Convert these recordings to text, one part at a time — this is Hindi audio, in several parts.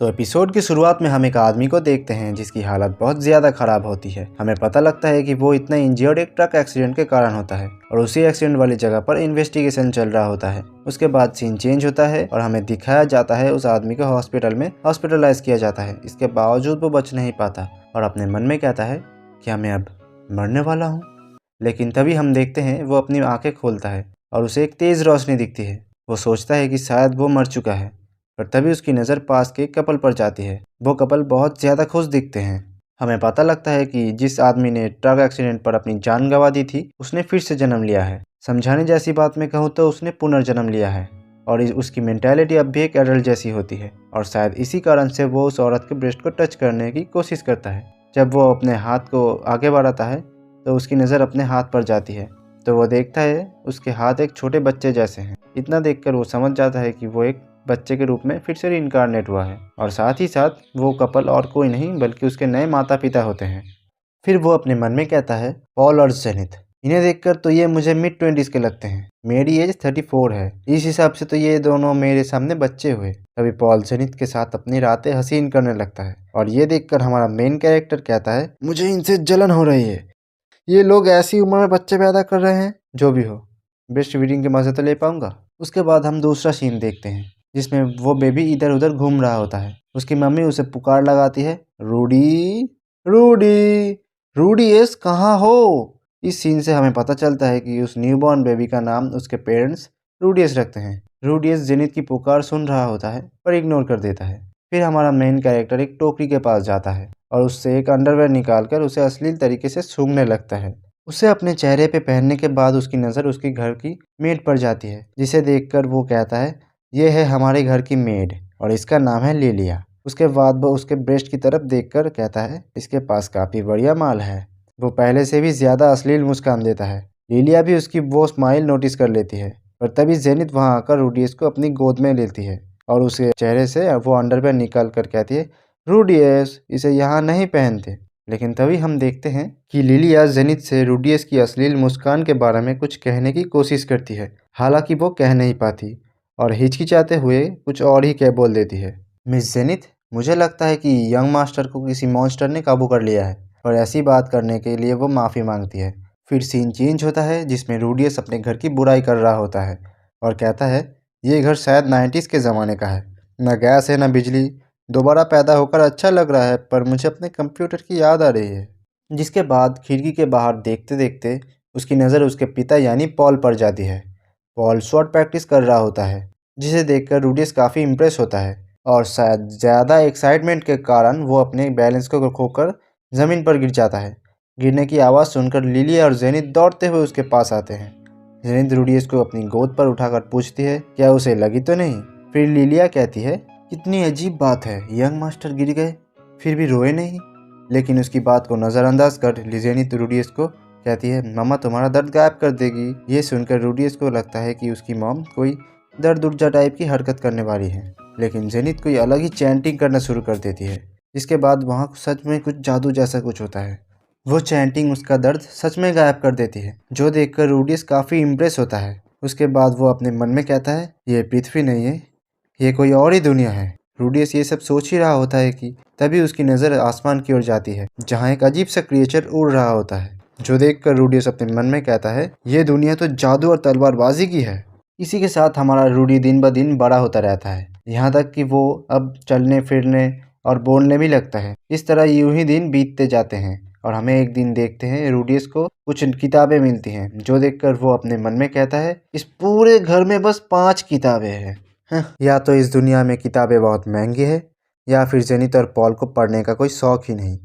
तो एपिसोड की शुरुआत में हम एक आदमी को देखते हैं जिसकी हालत बहुत ज़्यादा ख़राब होती है। हमें पता लगता है कि वो इतना इंजर्ड एक ट्रक एक्सीडेंट के कारण होता है और उसी एक्सीडेंट वाली जगह पर इन्वेस्टिगेशन चल रहा होता है। उसके बाद सीन चेंज होता है और हमें दिखाया जाता है उस आदमी को हॉस्पिटल में हॉस्पिटलाइज किया जाता है। इसके बावजूद वो बच नहीं पाता और अपने मन में कहता है क्या मैं अब मरने वाला हूँ। लेकिन तभी हम देखते हैं वो अपनी आंखें खोलता है और उसे एक तेज़ रोशनी दिखती है। वो सोचता है कि शायद वो मर चुका है, पर तभी उसकी नज़र पास के कपल पर जाती है। वो कपल बहुत ज़्यादा खुश दिखते हैं। हमें पता लगता है कि जिस आदमी ने ट्रक एक्सीडेंट पर अपनी जान गंवा दी थी उसने फिर से जन्म लिया है। समझाने जैसी बात में कहूँ तो उसने पुनर्जन्म लिया है और उसकी मेंटालिटी अब भी एक एडल्ट जैसी होती है और शायद इसी कारण से वो उस औरत के ब्रेस्ट को टच करने की कोशिश करता है। जब वो अपने हाथ को आगे बढ़ाता है तो उसकी नज़र अपने हाथ पर जाती है तो वो देखता है उसके हाथ एक छोटे बच्चे जैसे हैं। इतना देखकर वो समझ जाता है कि वो एक बच्चे के रूप में फिर से रिइंकार्नेट हुआ है और साथ ही साथ वो कपल और कोई नहीं बल्कि उसके नए माता पिता होते हैं। फिर वो अपने मन में कहता है पॉल और जेनिथ, इन्हें देखकर तो ये मुझे मिड 20s के लगते हैं। मेरी एज 34 है, इस हिसाब से तो ये दोनों मेरे सामने बच्चे हुए। तभी पॉल जेनिथ के साथ अपनी रातें हसीन करने लगता है और ये देखकर हमारा मेन कैरेक्टर कहता है मुझे इनसे जलन हो रही है। ये लोग ऐसी उम्र में बच्चे पैदा कर रहे हैं। जो भी हो, ब्रेस्ट फीडिंग के मजे तो ले पाऊंगा। उसके बाद हम दूसरा सीन देखते हैं जिसमें वो बेबी इधर उधर घूम रहा होता है। उसकी मम्मी उसे पुकार लगाती है रूडी रूडी रूडी एस कहाँ हो। इस सीन से हमें पता चलता है कि उस न्यूबॉर्न बेबी का नाम उसके पेरेंट्स रूडीएस रखते हैं। रूडीएस जेनिथ की पुकार सुन रहा होता है पर इग्नोर कर देता है। फिर हमारा मेन कैरेक्टर एक टोकरी के पास जाता है और उससे एक अंडरवेयर निकालकर उसे अश्लील तरीके से सूंघने लगता है। उसे अपने चेहरे पे पहनने के बाद उसकी नज़र उसके घर की मेड पर जाती है जिसे देखकर वो कहता है ये है हमारे घर की मेड और इसका नाम है लिलिया। उसके बाद वो उसके ब्रेस्ट की तरफ देखकर कहता है इसके पास काफ़ी बढ़िया माल है। वो पहले से भी ज़्यादा अश्लील मुस्कान देता है। लिलिया भी उसकी वो स्माइल नोटिस कर लेती है पर तभी जेनिथ वहाँ आकर रूडियस को अपनी गोद में लेती है और उसके चेहरे से वो अंडरवेयर निकाल कर कहती है रूडियस इसे यहाँ नहीं पहनते। लेकिन तभी हम देखते हैं कि लिलिया जेनिथ से रूडियस की अश्लील मुस्कान के बारे में कुछ कहने की कोशिश करती है, हालांकि वो कह नहीं पाती और हिचकिचाते हुए कुछ और ही कह बोल देती है मिस जेनिथ, मुझे लगता है कि यंग मास्टर को किसी मॉन्स्टर ने काबू कर लिया है और ऐसी बात करने के लिए वो माफ़ी मांगती है। फिर सीन चेंज होता है जिसमें रूडियस अपने घर की बुराई कर रहा होता है और कहता है ये घर शायद 90s के ज़माने का है, न गैस है न बिजली। दोबारा पैदा होकर अच्छा लग रहा है पर मुझे अपने कंप्यूटर की याद आ रही है। जिसके बाद खिड़की के बाहर देखते देखते उसकी नज़र उसके पिता यानी पॉल पर जाती है। पॉल शॉट प्रैक्टिस कर रहा होता है जिसे देखकर रूडियस काफ़ी इम्प्रेस होता है और शायद ज़्यादा एक्साइटमेंट के कारण वो अपने बैलेंस को खोकर ज़मीन पर गिर जाता है। गिरने की आवाज़ सुनकर लिलिया और जेनिथ दौड़ते हुए उसके पास आते हैं। जेनिथ रूडियस को अपनी गोद पर उठाकर पूछती है क्या उसे लगी तो नहीं। फिर लिलिया कहती है कितनी अजीब बात है, यंग मास्टर गिर गए फिर भी रोए नहीं। लेकिन उसकी बात को नज़रअंदाज कर जेनिथ रूडियस को कहती है मम्मा तुम्हारा दर्द गायब कर देगी। ये सुनकर रूडियस को लगता है कि उसकी मॉम कोई दर्द उर्जा टाइप की हरकत करने वाली है, लेकिन जेनिथ कोई अलग ही चैंटिंग करना शुरू कर देती है। जिसके बाद वहाँ सच में कुछ जादू जैसा कुछ होता है। वो चैंटिंग उसका दर्द सच में गायब कर देती है जो देखकर रूडियस काफ़ी इम्प्रेस होता है। उसके बाद वो अपने मन में कहता है ये पृथ्वी नहीं है, ये कोई और ही दुनिया है। रूडियस ये सब सोच ही रहा होता है कि तभी उसकी नज़र आसमान की ओर जाती है जहाँ एक अजीब सा क्रिएचर उड़ रहा होता है जो देखकर रूडियस अपने मन में कहता है ये दुनिया तो जादू और तलवारबाजी की है। इसी के साथ हमारा रूडी दिन ब दिन बड़ा होता रहता है, यहाँ तक कि वो अब चलने फिरने और बोलने भी लगता है। इस तरह यूं ही दिन बीतते जाते हैं और हमें एक दिन देखते हैं रूडियस को कुछ किताबें मिलती हैं जो देखकर वो अपने मन में कहता है इस पूरे घर में बस 5 किताबें हैं। या तो इस दुनिया में किताबें बहुत महंगी है या फिर जेनिथ और पॉल को पढ़ने का कोई शौक ही नहीं।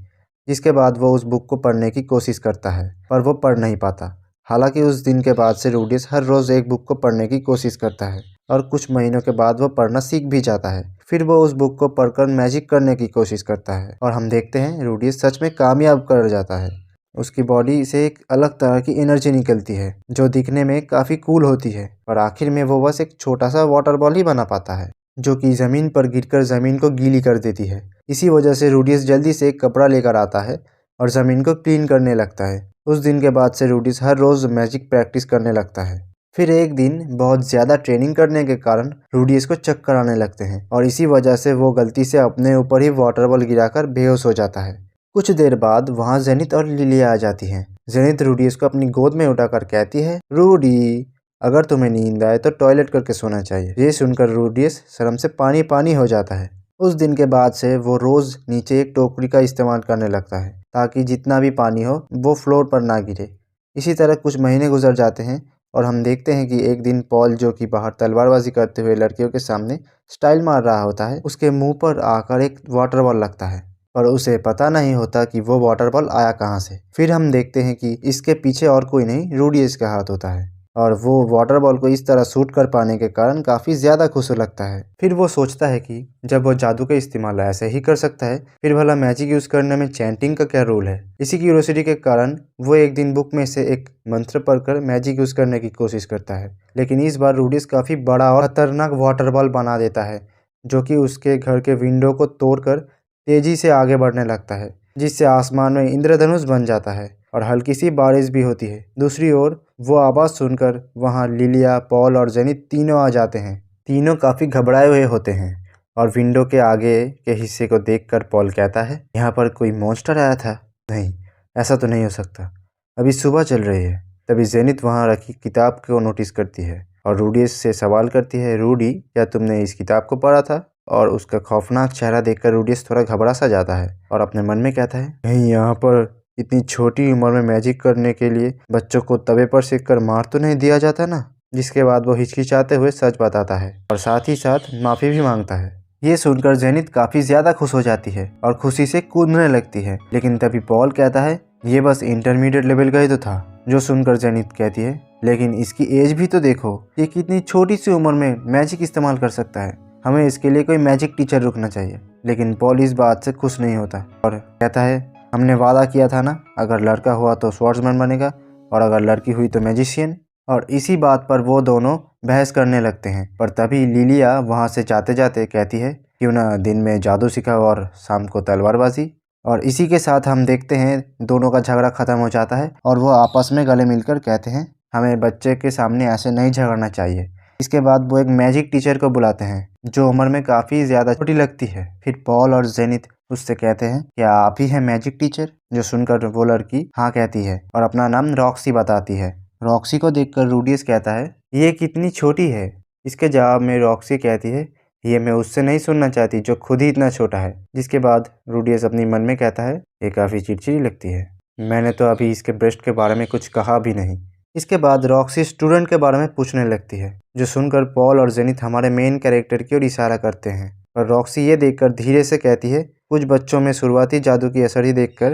जिसके बाद वो उस बुक को पढ़ने की कोशिश करता है पर वो पढ़ नहीं पाता। हालांकि उस दिन के बाद से रूडियस हर रोज़ एक बुक को पढ़ने की कोशिश करता है और कुछ महीनों के बाद वो पढ़ना सीख भी जाता है। फिर वो उस बुक को पढ़कर मैजिक करने की कोशिश करता है और हम देखते हैं रूडियस सच में कामयाब कर जाता है। उसकी बॉडी से एक अलग तरह की एनर्जी निकलती है जो दिखने में काफ़ी कूल होती है और आखिर में वो बस एक छोटा सा वाटर बॉल ही बना पाता है जो कि ज़मीन पर गिरकर ज़मीन को गीली कर देती है। इसी वजह से रूडियस जल्दी से एक कपड़ा लेकर आता है और ज़मीन को क्लीन करने लगता है। उस दिन के बाद से रूडियस हर रोज़ मैजिक प्रैक्टिस करने लगता है। फिर एक दिन बहुत ज़्यादा ट्रेनिंग करने के कारण रूडियस को चक्कर आने लगते हैं और इसी वजह से वो गलती से अपने ऊपर ही वाटर बॉल गिराकर बेहोश हो जाता है। कुछ देर बाद वहाँ जेनिथ और लिलिया आ जाती हैं। जेनिथ रूडियस को अपनी गोद में उठाकर कहती है, रूडी, अगर तुम्हें नींद आए तो टॉयलेट करके सोना चाहिए। ये सुनकर रूडियस शर्म से पानी पानी हो जाता है। उस दिन के बाद से वो रोज़ नीचे एक टोकरी का इस्तेमाल करने लगता है ताकि जितना भी पानी हो वो फ्लोर पर ना गिरे। इसी तरह कुछ महीने गुजर जाते हैं और हम देखते हैं कि एक दिन पॉल, जो कि बाहर तलवारबाजी करते हुए लड़कियों के सामने स्टाइल मार रहा होता है, उसके मुंह पर आकर एक वाटर बॉल लगता है और उसे पता नहीं होता कि वो वाटर बॉल आया कहाँ से। फिर हम देखते हैं कि इसके पीछे और कोई नहीं, रूडियस का हाथ होता है और वो वाटर बॉल को इस तरह शूट कर पाने के कारण काफ़ी ज़्यादा खुश लगता है। फिर वो सोचता है कि जब वो जादू का इस्तेमाल ऐसे ही कर सकता है, फिर भला मैजिक यूज़ करने में चैंटिंग का क्या रोल है। इसी क्यूरियोसिटी के कारण वो एक दिन बुक में से एक मंत्र पढ़कर मैजिक यूज़ करने की कोशिश करता है, लेकिन इस बार रूडियस काफ़ी बड़ा और खतरनाक वाटर बॉल बना देता है जो कि उसके घर के विंडो को तोड़कर तेज़ी से आगे बढ़ने लगता है, जिससे आसमान में इंद्रधनुष बन जाता है और हल्की सी बारिश भी होती है। दूसरी ओर वो आवाज़ सुनकर वहाँ लिलिया, पॉल और जेनिथ तीनों आ जाते हैं। तीनों काफ़ी घबराए हुए होते हैं और विंडो के आगे के हिस्से को देखकर पॉल कहता है, यहाँ पर कोई मॉन्स्टर आया था? नहीं, ऐसा तो नहीं हो सकता, अभी सुबह चल रही है। तभी जेनिथ वहाँ रखी किताब को नोटिस करती है और रूडियस से सवाल करती है, रूडी, क्या तुमने इस किताब को पढ़ा था? और उसका खौफनाक चेहरा देखकर रूडियस थोड़ा घबरा सा जाता है और अपने मन में कहता है, कहीं यहाँ पर इतनी छोटी उम्र में मैजिक करने के लिए बच्चों को तवे पर सेक कर मार तो नहीं दिया जाता ना। जिसके बाद वो हिचकिचाते हुए सच बताता है और साथ ही साथ माफ़ी भी मांगता है। ये सुनकर जेनिथ काफ़ी ज़्यादा खुश हो जाती है और खुशी से कूदने लगती है, लेकिन तभी पॉल कहता है, ये बस इंटरमीडिएट लेवल का ही तो था। जो सुनकर जेनिथ कहती है, लेकिन इसकी एज भी तो देखो, ये कितनी छोटी सी उम्र में मैजिक इस्तेमाल कर सकता है, हमें इसके लिए कोई मैजिक टीचर रुकना चाहिए। लेकिन पॉल इस बात से खुश नहीं होता और कहता है, हमने वादा किया था ना, अगर लड़का हुआ तो स्वॉर्ड्समैन बनेगा और अगर लड़की हुई तो मैजिशियन। और इसी बात पर वो दोनों बहस करने लगते हैं। पर तभी लिलिया वहाँ से जाते जाते कहती है, क्यों ना दिन में जादू सिखाओ और शाम को तलवारबाजी। और इसी के साथ हम देखते हैं दोनों का झगड़ा खत्म हो जाता है और वो आपस में गले मिलकर कहते हैं, हमें बच्चे के सामने ऐसे नहीं झगड़ना चाहिए। इसके बाद वो एक मैजिक टीचर को बुलाते हैं जो उम्र में काफ़ी ज़्यादा छोटी लगती है। फिर पॉल और जेनिथ उससे कहते हैं, क्या आप ही हैं मैजिक टीचर? जो सुनकर वो लड़की हाँ कहती है और अपना नाम रॉक्सी बताती है। रॉक्सी को देखकर रूडियस कहता है, ये कितनी छोटी है। इसके जवाब में रॉक्सी कहती है, ये मैं उससे नहीं सुनना चाहती जो खुद ही इतना छोटा है। जिसके बाद रूडियस अपनी मन में कहता है, ये काफ़ी चिड़चिड़ी लगती है, मैंने तो अभी इसके ब्रेस्ट के बारे में कुछ कहा भी नहीं। इसके बाद रॉक्सी स्टूडेंट के बारे में पूछने लगती है, जो सुनकर पॉल और जेनिथ हमारे मेन कैरेक्टर की ओर इशारा करते हैं। और रॉक्सी ये देखकर धीरे से कहती है, कुछ बच्चों में शुरुआती जादू की असर ही देखकर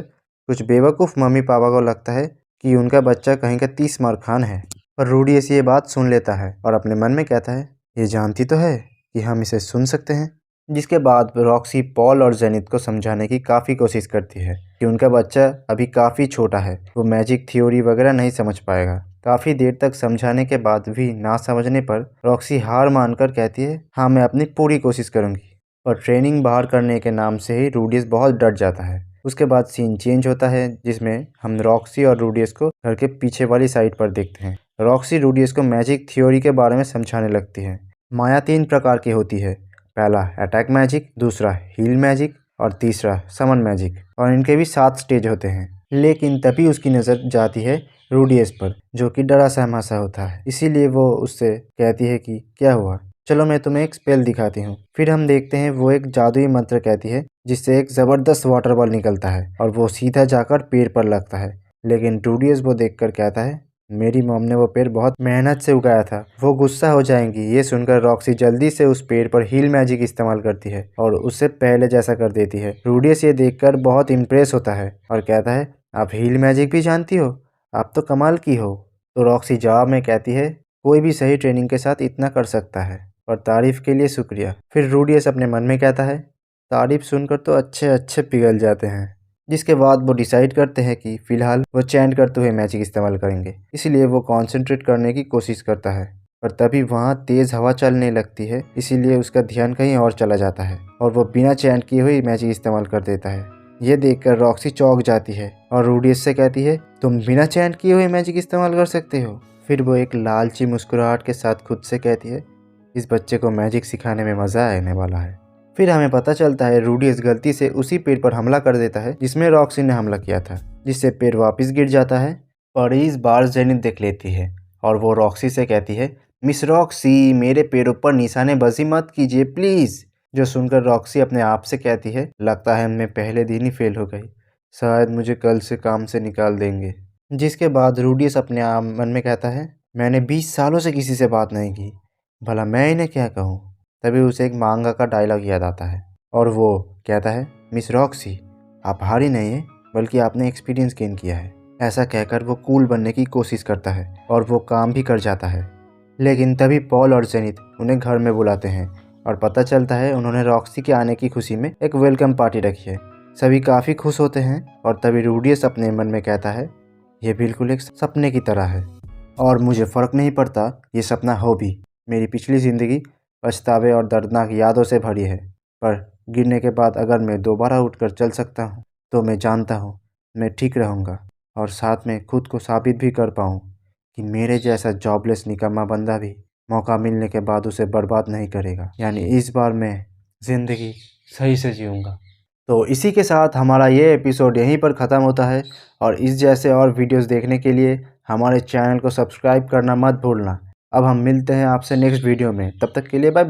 कुछ बेवकूफ़ मम्मी पापा को लगता है कि उनका बच्चा कहीं का 30 मार खान है। और रूडियस ये बात सुन लेता है और अपने मन में कहता है, ये जानती तो है कि हम इसे सुन सकते हैं। जिसके बाद रॉक्सी पॉल और जेनिथ को समझाने की काफ़ी कोशिश करती है कि उनका बच्चा अभी काफ़ी छोटा है, वो मैजिक थ्योरी वगैरह नहीं समझ पाएगा। काफ़ी देर तक समझाने के बाद भी ना समझने पर रॉक्सी हार मानकर कहती है, हाँ मैं अपनी पूरी कोशिश करूँगी। और ट्रेनिंग बाहर करने के नाम से ही रूडियस बहुत डर जाता है। उसके बाद सीन चेंज होता है जिसमें हम रॉक्सी और रूडियस को घर के पीछे वाली साइड पर देखते हैं। रॉक्सी रूडियस को मैजिक थ्योरी के बारे में समझाने लगती है। माया 3 प्रकार की होती है, पहला अटैक मैजिक, दूसरा हील मैजिक और तीसरा समन मैजिक। और इनके भी 7 स्टेज होते हैं। लेकिन तभी उसकी नज़र जाती है रूडियस पर, जो कि डरा सहमा सा होता है। इसीलिए वो उससे कहती है कि क्या हुआ, चलो मैं तुम्हें एक स्पेल दिखाती हूँ। फिर हम देखते हैं वो एक जादुई मंत्र कहती है जिससे एक ज़बरदस्त वाटर बॉल निकलता है और वो सीधा जाकर पेड़ पर लगता है। लेकिन रूडियस वो देखकर कहता है, मेरी मॉम ने वो पेड़ बहुत मेहनत से उगाया था, वो गुस्सा हो जाएंगी। ये सुनकर रॉक्सी जल्दी से उस पेड़ पर हील मैजिक इस्तेमाल करती है और उससे पहले जैसा कर देती है। रूडियस ये देखकर बहुत इम्प्रेस होता है और कहता है, आप हील मैजिक भी जानती हो, आप तो कमाल की हो। तो रॉक्सी जवाब में कहती है, कोई भी सही ट्रेनिंग के साथ इतना कर सकता है और तारीफ के लिए शुक्रिया। फिर रूडियस अपने मन में कहता है, तारीफ सुनकर तो अच्छे अच्छे पिघल जाते हैं। जिसके बाद वो डिसाइड करते हैं कि फ़िलहाल वो चैंट करते हुए मैजिक इस्तेमाल करेंगे। इसलिए वो कंसंट्रेट करने की कोशिश करता है, पर तभी वहाँ तेज़ हवा चलने लगती है, इसीलिए उसका ध्यान कहीं और चला जाता है और वो बिना चैंट किए हुए मैजिक इस्तेमाल कर देता है। ये देखकर रॉक्सी चौंक जाती है और रूडियस से कहती है, तुम बिना चैंट किए हुए मैजिक इस्तेमाल कर सकते हो? फिर वो एक लालची मुस्कुराहट के साथ खुद से कहती है, इस बच्चे को मैजिक सिखाने में मज़ा आने वाला है। फिर हमें पता चलता है रूडियस गलती से उसी पेड़ पर हमला कर देता है जिसमें रॉक्सी ने हमला किया था, जिससे पेड़ वापस गिर जाता है। पर इस बार जेनिथ देख लेती है और वो रॉक्सी से कहती है, मिस रॉक्सी, मेरे पेड़ों पर निशानेबाजी मत कीजिए प्लीज़। जो सुनकर रॉक्सी अपने आप से कहती है, लगता है मैं पहले दिन ही फेल हो गई, शायद मुझे कल से काम से निकाल देंगे। जिसके बाद रूडियस अपने आप मन में कहता है, मैंने 20 सालों से किसी से बात नहीं की, भला मैं इन्हें क्या कहूँ। तभी उसे एक मांगा का डायलॉग याद आता है और वो कहता है, मिस रॉक्सी, आप हारी नहीं है बल्कि आपने एक्सपीरियंस गेन किया है। ऐसा कहकर वो कूल बनने की कोशिश करता है और वो काम भी कर जाता है। लेकिन तभी पॉल और जेनिथ उन्हें घर में बुलाते हैं और पता चलता है उन्होंने रॉक्सी के आने की खुशी में एक वेलकम पार्टी रखी है। सभी काफ़ी खुश होते हैं और तभी रूडियस अपने मन में कहता है, ये बिल्कुल एक सपने की तरह है और मुझे फ़र्क नहीं पड़ता ये सपना हो भी। मेरी पिछली ज़िंदगी पछतावे और दर्दनाक यादों से भरी है, पर गिरने के बाद अगर मैं दोबारा उठकर चल सकता हूँ तो मैं जानता हूँ मैं ठीक रहूँगा और साथ में खुद को साबित भी कर पाऊँ कि मेरे जैसा जॉबलेस निकम्मा बंदा भी मौका मिलने के बाद उसे बर्बाद नहीं करेगा। यानी इस बार मैं ज़िंदगी सही से जीऊँगा। तो इसी के साथ हमारा ये एपिसोड यहीं पर ख़त्म होता है और इस जैसे और वीडियोस देखने के लिए हमारे चैनल को सब्सक्राइब करना मत भूलना। अब हम मिलते हैं आपसे नेक्स्ट वीडियो में, तब तक के लिए बाय बाय।